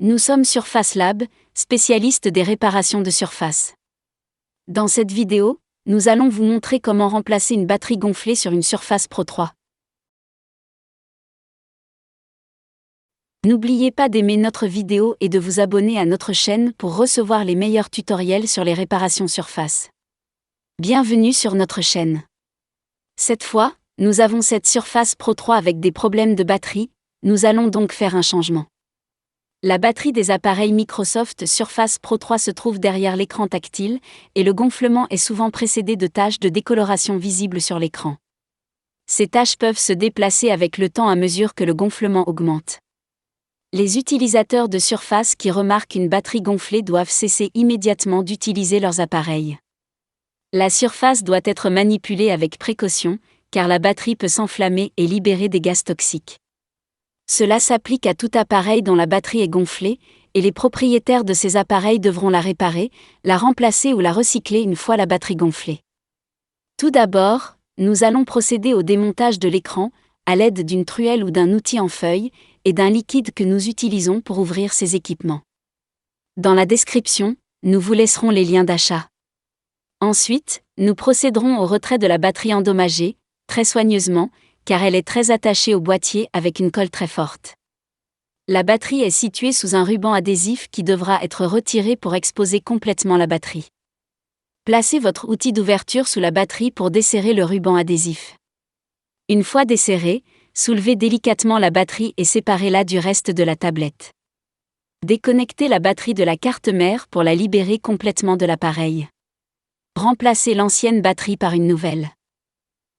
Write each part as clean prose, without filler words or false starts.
Nous sommes Surface Lab, spécialistes des réparations de surface. Dans cette vidéo, nous allons vous montrer comment remplacer une batterie gonflée sur une Surface Pro 3. N'oubliez pas d'aimer notre vidéo et de vous abonner à notre chaîne pour recevoir les meilleurs tutoriels sur les réparations surface. Bienvenue sur notre chaîne. Cette fois, nous avons cette Surface Pro 3 avec des problèmes de batterie, nous allons donc faire un changement. La batterie des appareils Microsoft Surface Pro 3 se trouve derrière l'écran tactile, et le gonflement est souvent précédé de taches de décoloration visibles sur l'écran. Ces taches peuvent se déplacer avec le temps à mesure que le gonflement augmente. Les utilisateurs de Surface qui remarquent une batterie gonflée doivent cesser immédiatement d'utiliser leurs appareils. La surface doit être manipulée avec précaution, car la batterie peut s'enflammer et libérer des gaz toxiques. Cela s'applique à tout appareil dont la batterie est gonflée, et les propriétaires de ces appareils devront la réparer, la remplacer ou la recycler une fois la batterie gonflée. Tout d'abord, nous allons procéder au démontage de l'écran, à l'aide d'une truelle ou d'un outil en feuille, et d'un liquide que nous utilisons pour ouvrir ces équipements. Dans la description, nous vous laisserons les liens d'achat. Ensuite, nous procéderons au retrait de la batterie endommagée, très soigneusement, car elle est très attachée au boîtier avec une colle très forte. La batterie est située sous un ruban adhésif qui devra être retiré pour exposer complètement la batterie. Placez votre outil d'ouverture sous la batterie pour desserrer le ruban adhésif. Une fois desserré, soulevez délicatement la batterie et séparez-la du reste de la tablette. Déconnectez la batterie de la carte mère pour la libérer complètement de l'appareil. Remplacez l'ancienne batterie par une nouvelle.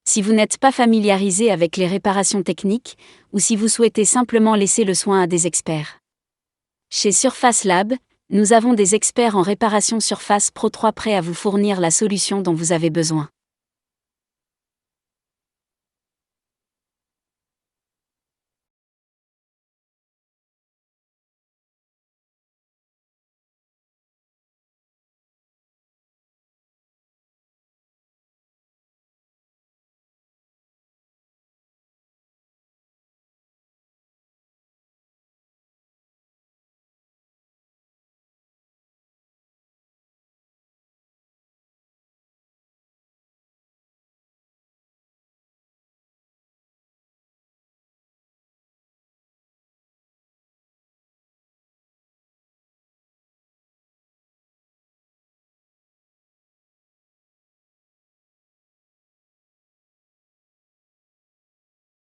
Si vous n'êtes pas familiarisé avec les réparations techniques, ou si vous souhaitez simplement laisser le soin à des experts. Chez Surface Lab, nous avons des experts en réparation Surface Pro 3 prêts à vous fournir la solution dont vous avez besoin.